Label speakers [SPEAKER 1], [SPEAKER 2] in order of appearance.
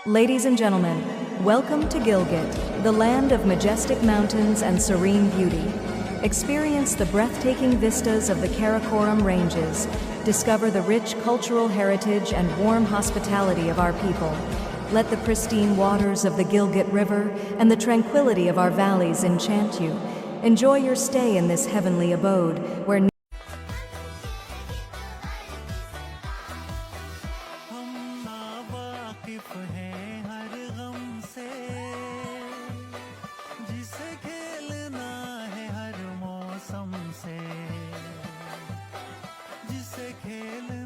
[SPEAKER 1] Ladies and gentlemen, welcome to Gilgit, the land of majestic mountains and serene beauty. Experience the breathtaking vistas of the Karakoram Ranges, discover the rich cultural heritage and warm hospitality of our people. Let the pristine waters of the Gilgit River and the tranquility of our valleys enchant you. Enjoy your stay in this heavenly abode, where
[SPEAKER 2] हैं हर गम से जिसे खेलना है हर मौसम से जिसे खेलना